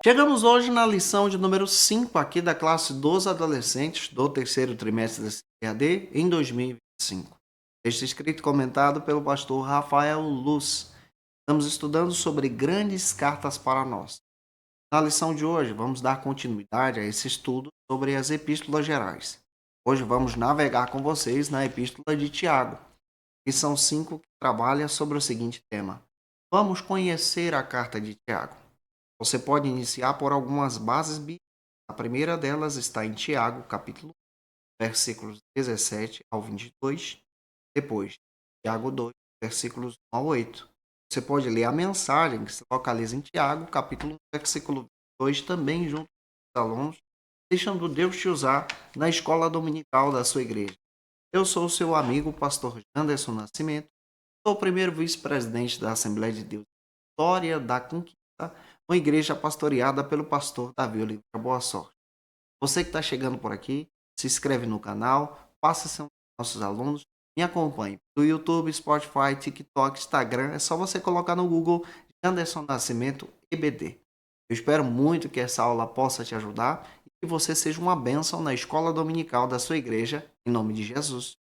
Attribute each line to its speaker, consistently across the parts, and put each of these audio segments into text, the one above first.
Speaker 1: Chegamos hoje na lição de número 5 aqui da classe dos adolescentes do terceiro trimestre da CAD em 2025. Texto escrito e comentado pelo pastor Rafael Luz. Estamos estudando sobre grandes cartas para nós. Na lição de hoje, vamos dar continuidade a esse estudo sobre as epístolas gerais. Hoje vamos navegar com vocês na epístola de Tiago, que são 5 que trabalham sobre o seguinte tema. Vamos conhecer a carta de Tiago. Você pode iniciar por algumas bases bíblicas. A primeira delas está em Tiago, capítulo 1, versículos 17 ao 22. Depois, Tiago 2, versículos 1 ao 8. Você pode ler a mensagem que se localiza em Tiago, capítulo 1, versículo 22, também junto com os alunos, deixando Deus te usar na escola dominical da sua igreja. Eu sou o seu amigo, pastor Janderson Nascimento. Sou o primeiro vice-presidente da Assembleia de Deus Vitória da Conquista, uma igreja pastoreada pelo pastor Davi Oliveira Boa Sorte. Você que está chegando por aqui, se inscreve no canal, passa a ser um dos nossos alunos, me acompanhe do YouTube, Spotify, TikTok, Instagram. É só você colocar no Google Janderson Nascimento EBD. Eu espero muito que essa aula possa te ajudar e que você seja uma bênção na escola dominical da sua igreja, em nome de Jesus.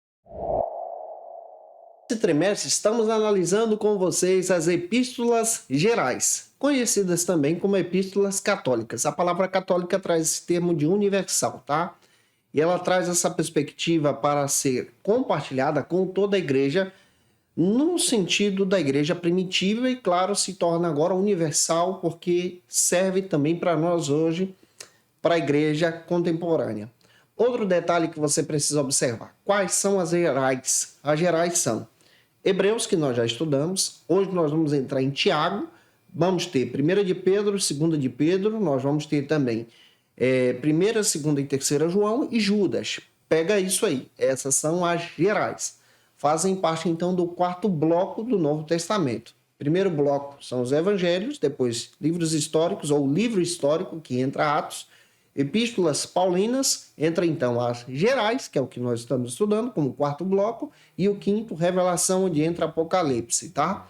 Speaker 1: Nesse trimestre, estamos analisando com vocês as epístolas gerais, conhecidas também como epístolas católicas. A palavra católica traz esse termo de universal, tá? E ela traz essa perspectiva para ser compartilhada com toda a igreja, no sentido da igreja primitiva e, claro, se torna agora universal porque serve também para nós hoje, para a igreja contemporânea. Outro detalhe que você precisa observar, quais são as gerais? As gerais são Hebreus, que nós já estudamos. Hoje nós vamos entrar em Tiago. Vamos ter 1 de Pedro, 2 de Pedro. Nós vamos ter também 1, 2 e 3 João e Judas. Pega isso aí. Essas são as gerais. Fazem parte, então, do quarto bloco do Novo Testamento. Primeiro bloco são os evangelhos, depois livros históricos ou livro histórico, que entra Atos. Epístolas paulinas, entra então as gerais, que é o que nós estamos estudando, como quarto bloco, e o quinto, Revelação, onde entra Apocalipse, tá?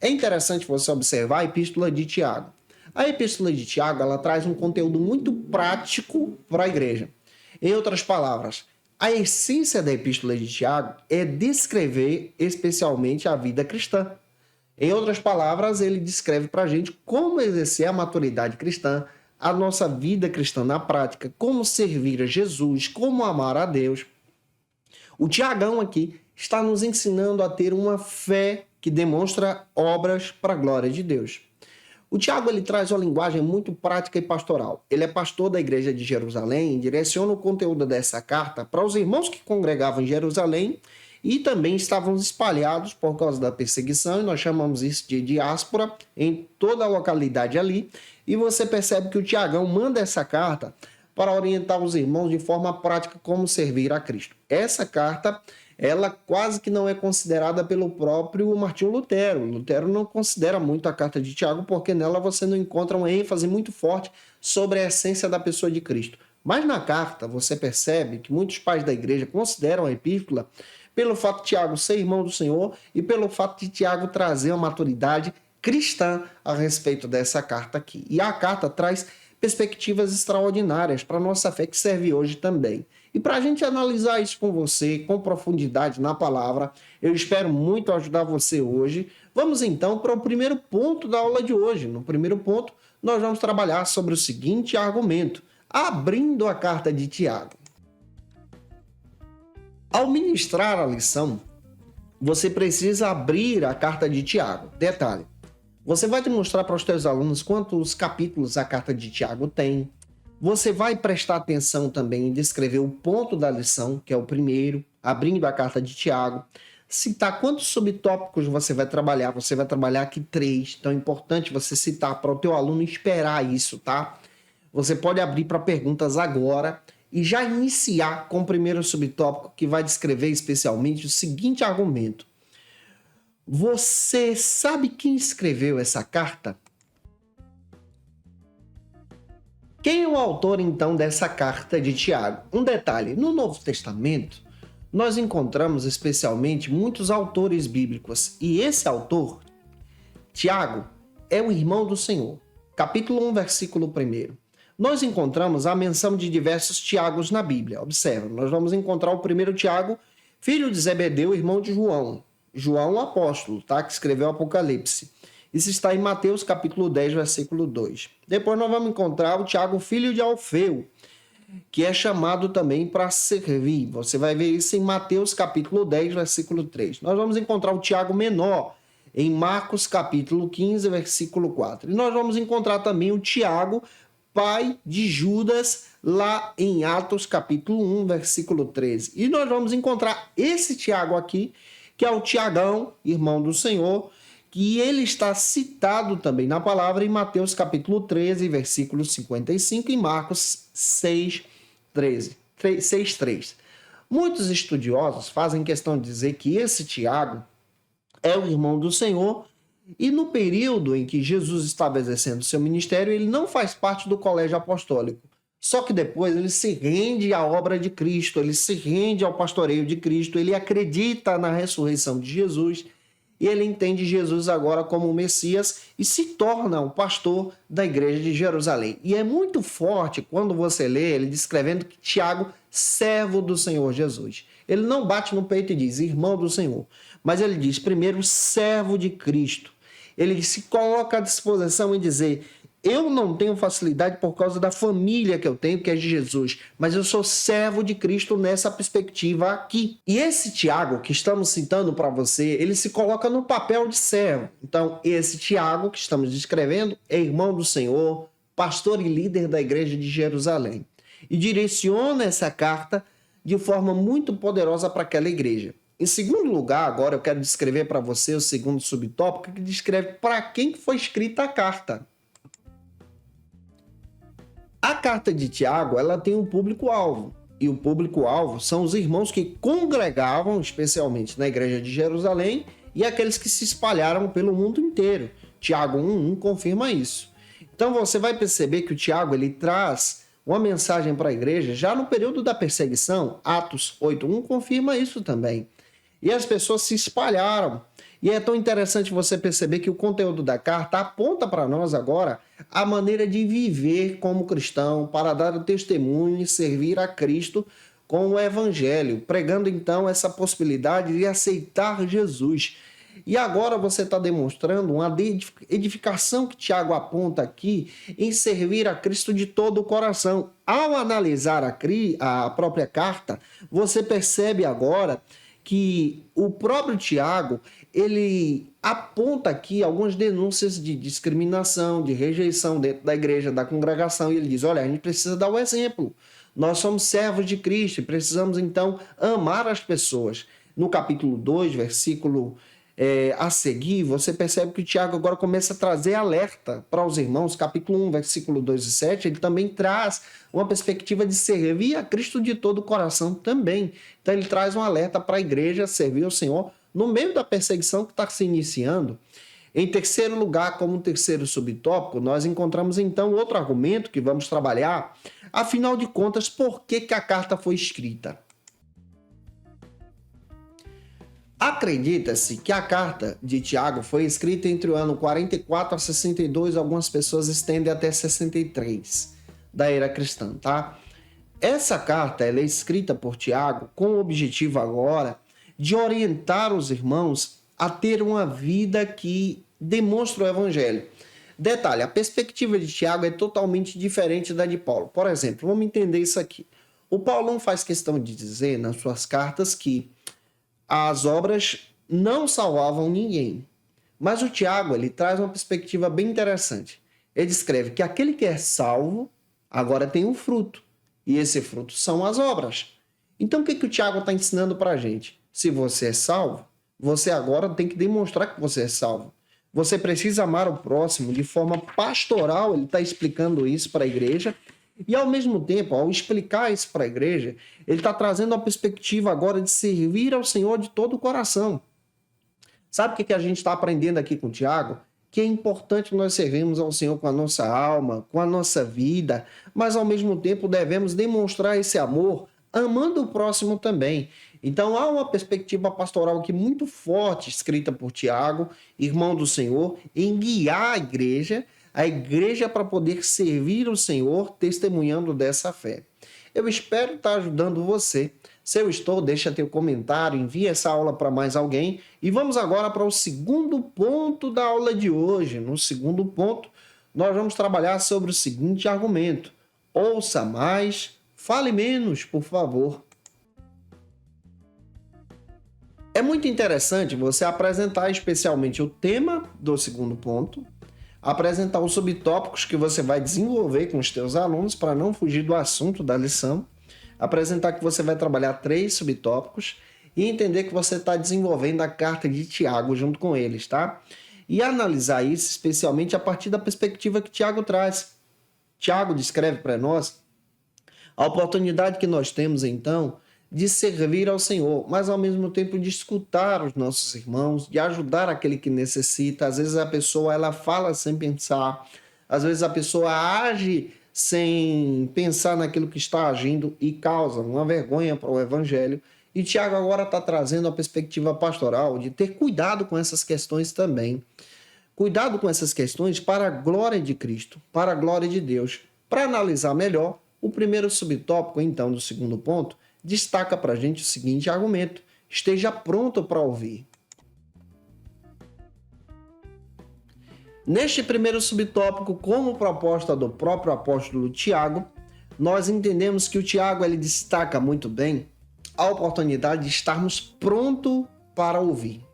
Speaker 1: É interessante você observar a epístola de Tiago. A epístola de Tiago, ela traz um conteúdo muito prático para a igreja. Em outras palavras, a essência da epístola de Tiago é descrever especialmente a vida cristã. Em outras palavras, ele descreve para a gente como exercer a maturidade cristã, a nossa vida cristã na prática, como servir a Jesus, como amar a Deus. O Tiagão aqui está nos ensinando a ter uma fé que demonstra obras para a glória de Deus. O Tiago ele traz uma linguagem muito prática e pastoral. Ele é pastor da igreja de Jerusalém e direciona o conteúdo dessa carta para os irmãos que congregavam em Jerusalém e também estavam espalhados por causa da perseguição, e nós chamamos isso de diáspora, em toda a localidade ali. E você percebe que o Tiagão manda essa carta para orientar os irmãos de forma prática como servir a Cristo. Essa carta, ela quase que não é considerada pelo próprio Martinho Lutero. Lutero não considera muito a carta de Tiago, porque nela você não encontra uma ênfase muito forte sobre a essência da pessoa de Cristo. Mas na carta você percebe que muitos pais da igreja consideram a epístola pelo fato de Tiago ser irmão do Senhor e pelo fato de Tiago trazer uma maturidade cristã a respeito dessa carta aqui. E a carta traz perspectivas extraordinárias para a nossa fé que serve hoje também. E para a gente analisar isso com você, com profundidade na palavra, eu espero muito ajudar você hoje. Vamos então para o primeiro ponto da aula de hoje. No primeiro ponto, nós vamos trabalhar sobre o seguinte argumento, abrindo a carta de Tiago. Ao ministrar a lição, você precisa abrir a carta de Tiago. Detalhe, você vai demonstrar para os seus alunos quantos capítulos a carta de Tiago tem. Você vai prestar atenção também em descrever o ponto da lição, que é o primeiro, abrindo a carta de Tiago. Citar quantos subtópicos você vai trabalhar. Você vai trabalhar aqui 3. Então é importante você citar para o teu aluno esperar isso, tá? Você pode abrir para perguntas agora e já iniciar com o primeiro subtópico, que vai descrever especialmente o seguinte argumento. Você sabe quem escreveu essa carta? Quem é o autor, então, dessa carta de Tiago? Um detalhe, no Novo Testamento, nós encontramos especialmente muitos autores bíblicos, e esse autor, Tiago, é o irmão do Senhor. capítulo 1, versículo 1. Nós encontramos a menção de diversos Tiagos na Bíblia. Observa, nós vamos encontrar o primeiro Tiago, filho de Zebedeu, irmão de João. João, o apóstolo, tá? Que escreveu o Apocalipse. Isso está em Mateus capítulo 10, versículo 2. Depois nós vamos encontrar o Tiago, filho de Alfeu, que é chamado também para servir. Você vai ver isso em Mateus capítulo 10, versículo 3. Nós vamos encontrar o Tiago menor em Marcos capítulo 15, versículo 4. E nós vamos encontrar também o Tiago, pai de Judas, lá em Atos capítulo 1, versículo 13. E nós vamos encontrar esse Tiago aqui, que é o Tiagão, irmão do Senhor, que ele está citado também na palavra em Mateus capítulo 13, versículo 55, e Marcos 6, 3. Muitos estudiosos fazem questão de dizer que esse Tiago é o irmão do Senhor, e no período em que Jesus estava exercendo seu ministério, ele não faz parte do colégio apostólico. Só que depois ele se rende à obra de Cristo, ele se rende ao pastoreio de Cristo, ele acredita na ressurreição de Jesus, e ele entende Jesus agora como o Messias e se torna o pastor da igreja de Jerusalém. E é muito forte quando você lê ele descrevendo que Tiago, servo do Senhor Jesus. Ele não bate no peito e diz irmão do Senhor, mas ele diz primeiro servo de Cristo. Ele se coloca à disposição em dizer: eu não tenho facilidade por causa da família que eu tenho, que é de Jesus, mas eu sou servo de Cristo nessa perspectiva aqui. E esse Tiago que estamos citando para você, ele se coloca no papel de servo. Então, esse Tiago que estamos descrevendo é irmão do Senhor, pastor e líder da igreja de Jerusalém. E direciona essa carta de forma muito poderosa para aquela igreja. Em segundo lugar, agora eu quero descrever para você o segundo subtópico, que descreve para quem foi escrita a carta. A carta de Tiago, ela tem um público-alvo, e o público-alvo são os irmãos que congregavam, especialmente na igreja de Jerusalém, e aqueles que se espalharam pelo mundo inteiro. Tiago 1:1 confirma isso. Então você vai perceber que o Tiago ele traz uma mensagem para a igreja já no período da perseguição. Atos 8:1 confirma isso também. E as pessoas se espalharam. E é tão interessante você perceber que o conteúdo da carta aponta para nós agora a maneira de viver como cristão, para dar o testemunho e servir a Cristo com o Evangelho, pregando então essa possibilidade de aceitar Jesus. E agora você está demonstrando uma edificação que Tiago aponta aqui em servir a Cristo de todo o coração. Ao analisar a própria carta, você percebe agora que o próprio Tiago, ele aponta aqui algumas denúncias de discriminação, de rejeição dentro da igreja, da congregação, e ele diz, olha, a gente precisa dar o exemplo. Nós somos servos de Cristo e precisamos, então, amar as pessoas. No capítulo 2, versículo a seguir, você percebe que o Tiago agora começa a trazer alerta para os irmãos. Capítulo 1, versículo 2 e 7, ele também traz uma perspectiva de servir a Cristo de todo o coração também. Então ele traz um alerta para a igreja servir ao Senhor no meio da perseguição que está se iniciando. Em terceiro lugar, como terceiro subtópico, nós encontramos então outro argumento que vamos trabalhar. Afinal de contas, por que a carta foi escrita? Acredita-se que a carta de Tiago foi escrita entre o ano 44 a 62, algumas pessoas estendem até 63 da era cristã, tá? Essa carta ela é escrita por Tiago com o objetivo agora de orientar os irmãos a ter uma vida que demonstra o evangelho. Detalhe, a perspectiva de Tiago é totalmente diferente da de Paulo. Por exemplo, vamos entender isso aqui. O Paulo não faz questão de dizer nas suas cartas que as obras não salvavam ninguém. Mas o Tiago ele traz uma perspectiva bem interessante. Ele descreve que aquele que é salvo agora tem um fruto. E esse fruto são as obras. Então o que o Tiago está ensinando para a gente? Se você é salvo, você agora tem que demonstrar que você é salvo. Você precisa amar o próximo de forma pastoral. Ele está explicando isso para a igreja. E, ao mesmo tempo, ao explicar isso para a igreja, ele está trazendo a perspectiva agora de servir ao Senhor de todo o coração. Sabe o que a gente está aprendendo aqui com o Tiago? Que é importante nós servirmos ao Senhor com a nossa alma, com a nossa vida, mas, ao mesmo tempo, devemos demonstrar esse amor amando o próximo também. Então, há uma perspectiva pastoral aqui muito forte, escrita por Tiago, irmão do Senhor, em guiar a igreja a igreja para poder servir o Senhor testemunhando dessa fé. Eu espero estar ajudando você. Se eu estou, deixa teu comentário, envia essa aula para mais alguém. E vamos agora para o segundo ponto da aula de hoje. No segundo ponto, nós vamos trabalhar sobre o seguinte argumento: ouça mais, fale menos, por favor. É muito interessante você apresentar especialmente o tema do segundo ponto, apresentar os subtópicos que você vai desenvolver com os teus alunos para não fugir do assunto da lição, apresentar que você vai trabalhar 3 subtópicos e entender que você está desenvolvendo a carta de Tiago junto com eles, tá? E analisar isso especialmente a partir da perspectiva que Tiago traz. Tiago descreve para nós a oportunidade que nós temos, então, de servir ao Senhor, mas ao mesmo tempo de escutar os nossos irmãos, de ajudar aquele que necessita. Às vezes a pessoa ela fala sem pensar, às vezes a pessoa age sem pensar naquilo que está agindo e causa uma vergonha para o evangelho. E Tiago agora está trazendo a perspectiva pastoral de ter cuidado com essas questões também. Cuidado com essas questões para a glória de Cristo, para a glória de Deus. Para analisar melhor, o primeiro subtópico, então, do segundo ponto, destaca para a gente o seguinte argumento: esteja pronto para ouvir. Neste primeiro subtópico, como proposta do próprio apóstolo Tiago, nós entendemos que o Tiago ele destaca muito bem a oportunidade de estarmos prontos para ouvir.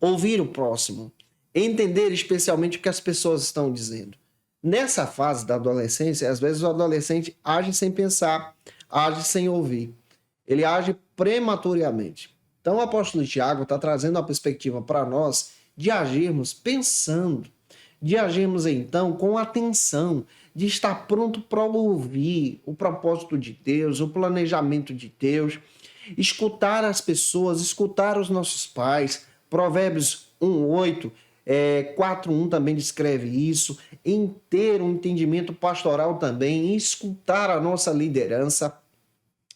Speaker 1: Ouvir o próximo, entender especialmente o que as pessoas estão dizendo. Nessa fase da adolescência, às vezes o adolescente age sem pensar, age sem ouvir. Ele age prematuramente. Então o apóstolo Tiago está trazendo uma perspectiva para nós de agirmos pensando, de agirmos então com atenção, de estar pronto para ouvir o propósito de Deus, o planejamento de Deus, escutar as pessoas, escutar os nossos pais. Provérbios 1:8, 4:1 também descreve isso, em ter um entendimento pastoral também, em escutar a nossa liderança.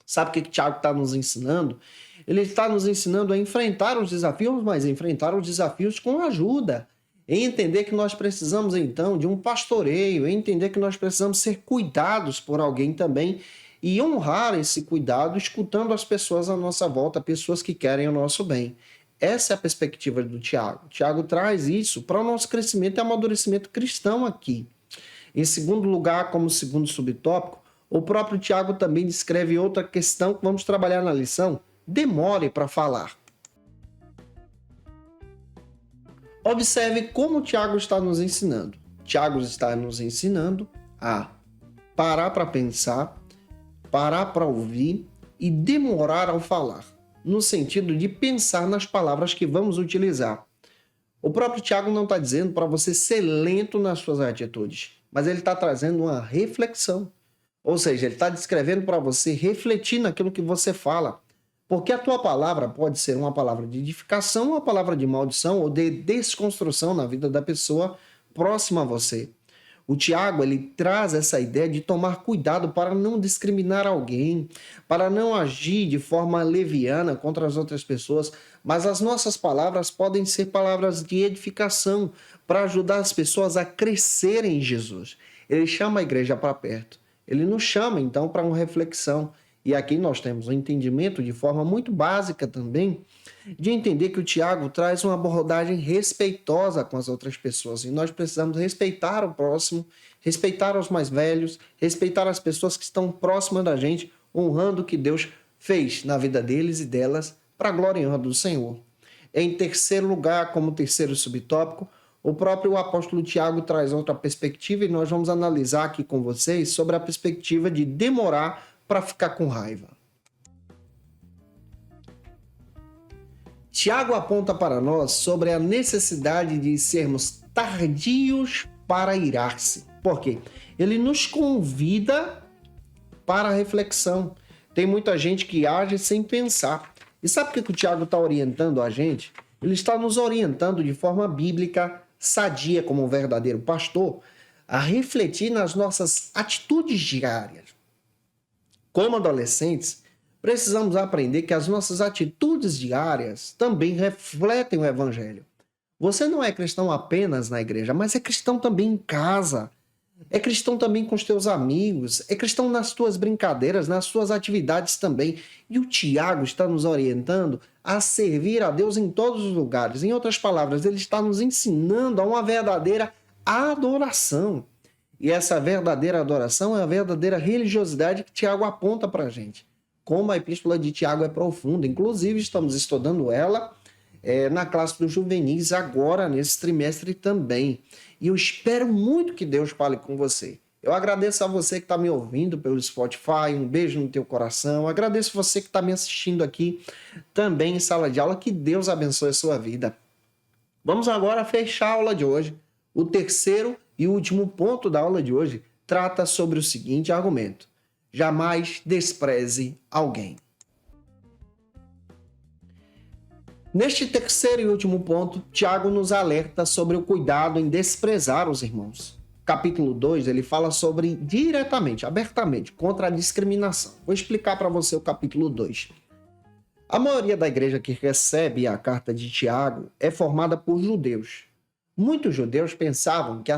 Speaker 1: Sabe o que Tiago está nos ensinando? Ele está nos ensinando a enfrentar os desafios, mas enfrentar os desafios com ajuda. Em entender que nós precisamos, então, de um pastoreio, em entender que nós precisamos ser cuidados por alguém também e honrar esse cuidado escutando as pessoas à nossa volta, pessoas que querem o nosso bem. Essa é a perspectiva do Tiago. Tiago traz isso para o nosso crescimento e amadurecimento cristão aqui. Em segundo lugar, como segundo subtópico, o próprio Tiago também descreve outra questão que vamos trabalhar na lição: demore para falar. Observe como o Tiago está nos ensinando. Tiago está nos ensinando a parar para pensar, parar para ouvir e demorar ao falar, no sentido de pensar nas palavras que vamos utilizar. O próprio Tiago não está dizendo para você ser lento nas suas atitudes, mas ele está trazendo uma reflexão. Ou seja, ele está descrevendo para você refletir naquilo que você fala. Porque a tua palavra pode ser uma palavra de edificação, uma palavra de maldição ou de desconstrução na vida da pessoa próxima a você. O Tiago, ele traz essa ideia de tomar cuidado para não discriminar alguém, para não agir de forma leviana contra as outras pessoas, mas as nossas palavras podem ser palavras de edificação para ajudar as pessoas a crescerem em Jesus. Ele chama a igreja para perto. Ele nos chama, então, para uma reflexão. E aqui nós temos um entendimento de forma muito básica também, de entender que o Tiago traz uma abordagem respeitosa com as outras pessoas. E nós precisamos respeitar o próximo, respeitar os mais velhos, respeitar as pessoas que estão próximas da gente, honrando o que Deus fez na vida deles e delas, para a glória e honra do Senhor. Em terceiro lugar, como terceiro subtópico, o próprio apóstolo Tiago traz outra perspectiva e nós vamos analisar aqui com vocês sobre a perspectiva de demorar para ficar com raiva. Tiago aponta para nós sobre a necessidade de sermos tardios para irar-se. Por quê? Ele nos convida para a reflexão. Tem muita gente que age sem pensar. E sabe o que o Tiago está orientando a gente? Ele está nos orientando de forma bíblica, sadia como um verdadeiro pastor, a refletir nas nossas atitudes diárias. Como adolescentes, precisamos aprender que as nossas atitudes diárias também refletem o Evangelho. Você não é cristão apenas na igreja, mas é cristão também em casa. É cristão também com os teus amigos, é cristão nas tuas brincadeiras, nas tuas atividades também. E o Tiago está nos orientando a servir a Deus em todos os lugares. Em outras palavras, ele está nos ensinando a uma verdadeira adoração. E essa verdadeira adoração é a verdadeira religiosidade que Tiago aponta para a gente. Como a epístola de Tiago é profunda. Inclusive, estamos estudando ela na classe dos juvenis agora, nesse trimestre também. E eu espero muito que Deus fale com você. Eu agradeço a você que está me ouvindo pelo Spotify, um beijo no teu coração. Agradeço você que está me assistindo aqui também em sala de aula. Que Deus abençoe a sua vida. Vamos agora fechar a aula de hoje. O terceiro e último ponto da aula de hoje trata sobre o seguinte argumento: jamais despreze alguém. Neste terceiro e último ponto, Tiago nos alerta sobre o cuidado em desprezar os irmãos. Capítulo 2, ele fala sobre diretamente, abertamente, contra a discriminação. Vou explicar para você o capítulo 2. A maioria da igreja que recebe a carta de Tiago é formada por judeus. Muitos judeus pensavam que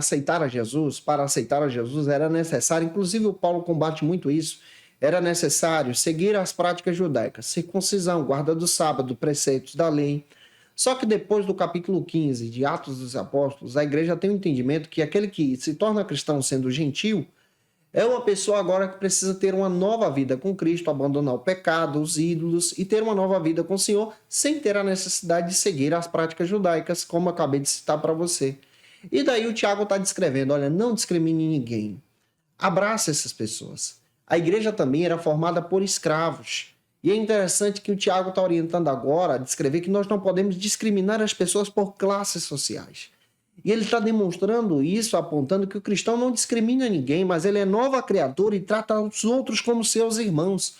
Speaker 1: para aceitar a Jesus era necessário, inclusive o Paulo combate muito isso, era necessário seguir as práticas judaicas, circuncisão, guarda do sábado, preceitos da lei. Só que depois do capítulo 15 de Atos dos Apóstolos, a igreja tem o entendimento que aquele que se torna cristão sendo gentil é uma pessoa agora que precisa ter uma nova vida com Cristo, abandonar o pecado, os ídolos e ter uma nova vida com o Senhor sem ter a necessidade de seguir as práticas judaicas, como acabei de citar para você. E daí o Tiago está descrevendo, olha, não discrimine ninguém, abraça essas pessoas. A igreja também era formada por escravos. E é interessante que o Tiago está orientando agora a descrever que nós não podemos discriminar as pessoas por classes sociais. E ele está demonstrando isso, apontando que o cristão não discrimina ninguém, mas ele é nova criatura e trata os outros como seus irmãos.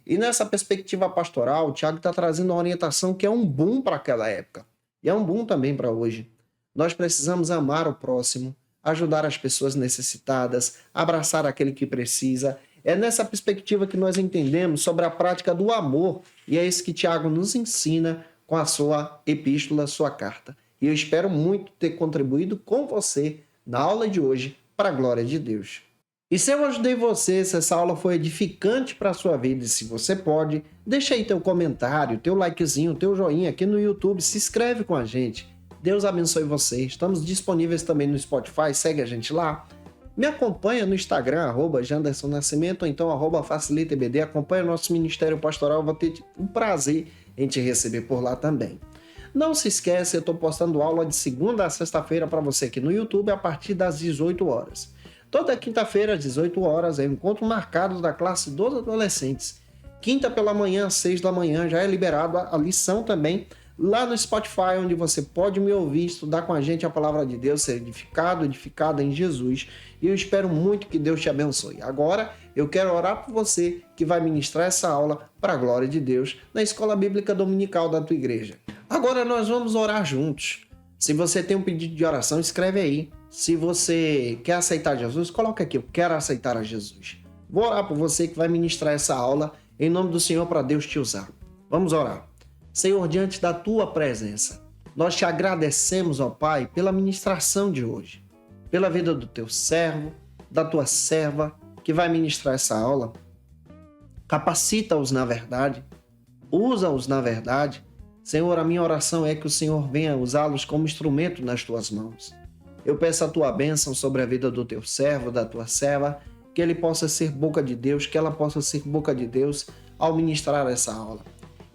Speaker 1: E nessa perspectiva pastoral, o Tiago está trazendo uma orientação que é um boom para aquela época. E é um boom também para hoje. Nós precisamos amar o próximo, ajudar as pessoas necessitadas, abraçar aquele que precisa. É nessa perspectiva que nós entendemos sobre a prática do amor, e é isso que Tiago nos ensina com a sua epístola, sua carta. E eu espero muito ter contribuído com você na aula de hoje, para a glória de Deus. E se eu ajudei você, se essa aula foi edificante para a sua vida, e se você pode, deixa aí teu comentário, teu likezinho, teu joinha aqui no YouTube, se inscreve com a gente. Deus abençoe você. Estamos disponíveis também no Spotify, segue a gente lá. Me acompanha no Instagram, @JandersonNascimento, ou então @FacilitaEBD. Acompanha o nosso Ministério Pastoral, eu vou ter um prazer em te receber por lá também. Não se esquece, eu estou postando aula de segunda a sexta-feira para você aqui no YouTube a partir das 18 horas. Toda quinta-feira às 18 horas é encontro marcado da classe dos adolescentes. Quinta pela manhã, às 6 da manhã, já é liberado a lição também lá no Spotify, onde você pode me ouvir, estudar com a gente a palavra de Deus, ser edificada em Jesus. E eu espero muito que Deus te abençoe. Agora, eu quero orar por você que vai ministrar essa aula para a glória de Deus na Escola Bíblica Dominical da tua igreja. Agora nós vamos orar juntos. Se você tem um pedido de oração, escreve aí. Se você quer aceitar Jesus, coloca aqui, eu quero aceitar a Jesus. Vou orar por você que vai ministrar essa aula em nome do Senhor para Deus te usar. Vamos orar. Senhor, diante da tua presença, nós te agradecemos, ó Pai, pela ministração de hoje, pela vida do teu servo, da tua serva, que vai ministrar essa aula. Capacita-os na verdade, usa-os na verdade. Senhor, a minha oração é que o Senhor venha usá-los como instrumento nas tuas mãos. Eu peço a tua bênção sobre a vida do teu servo, da tua serva, que ele possa ser boca de Deus, que ela possa ser boca de Deus ao ministrar essa aula.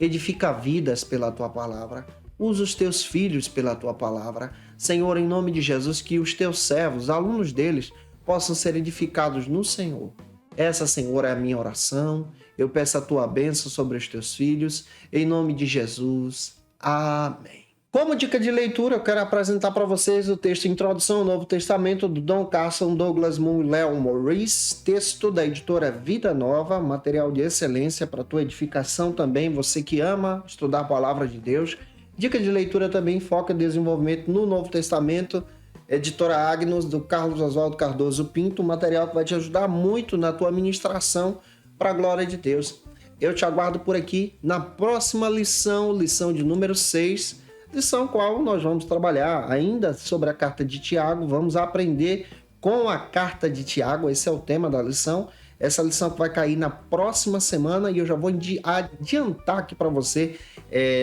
Speaker 1: Edifica vidas pela tua palavra. Usa os teus filhos pela tua palavra. Senhor, em nome de Jesus, que os teus servos, alunos deles, possam ser edificados no Senhor. Essa, Senhor, é a minha oração. Eu peço a tua bênção sobre os teus filhos. Em nome de Jesus. Amém. Como dica de leitura, eu quero apresentar para vocês o texto Introdução ao Novo Testamento do Don Carson, Douglas Moon e Léo Maurice, texto da editora Vida Nova, material de excelência para a tua edificação também, você que ama estudar a palavra de Deus. Dica de leitura também foca em desenvolvimento no Novo Testamento, editora Agnus, do Carlos Oswaldo Cardoso Pinto, material que vai te ajudar muito na tua ministração para a glória de Deus. Eu te aguardo por aqui na próxima lição de número 6, lição qual nós vamos trabalhar ainda sobre a carta de Tiago. Vamos aprender com a carta de Tiago, esse é o tema da lição. Essa lição que vai cair na próxima semana e eu já vou adiantar aqui para você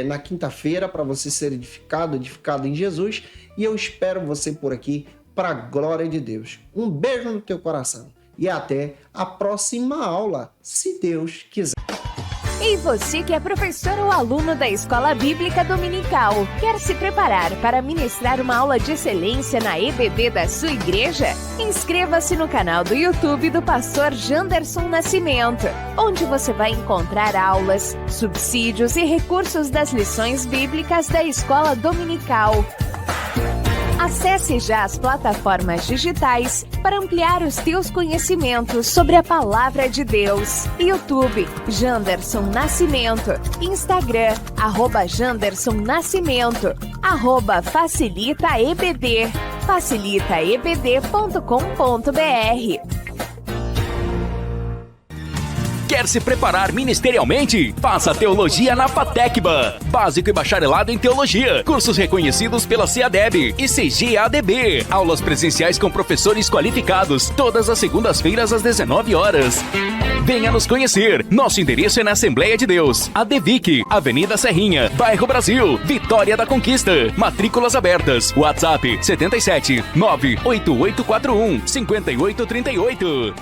Speaker 1: na quinta-feira, para você ser edificado em Jesus. E eu espero você por aqui, para a glória de Deus. Um beijo no teu coração e até a próxima aula, se Deus quiser.
Speaker 2: E você que é professor ou aluno da Escola Bíblica Dominical, quer se preparar para ministrar uma aula de excelência na EBD da sua igreja? Inscreva-se no canal do YouTube do pastor Janderson Nascimento, onde você vai encontrar aulas, subsídios e recursos das lições bíblicas da Escola Dominical. Acesse já as plataformas digitais para ampliar os teus conhecimentos sobre a Palavra de Deus. YouTube, Janderson Nascimento. Instagram, @Janderson Nascimento. @FacilitaEBD. facilitaebd.com.br.
Speaker 3: Quer se preparar ministerialmente? Faça Teologia na FATECBA. Básico e bacharelado em Teologia. Cursos reconhecidos pela CEADEB e CGADB. Aulas presenciais com professores qualificados. Todas as segundas-feiras às 19 horas. Venha nos conhecer. Nosso endereço é na Assembleia de Deus. ADVIC, Avenida Serrinha, Bairro Brasil, Vitória da Conquista. Matrículas abertas. WhatsApp 77 98841 5838.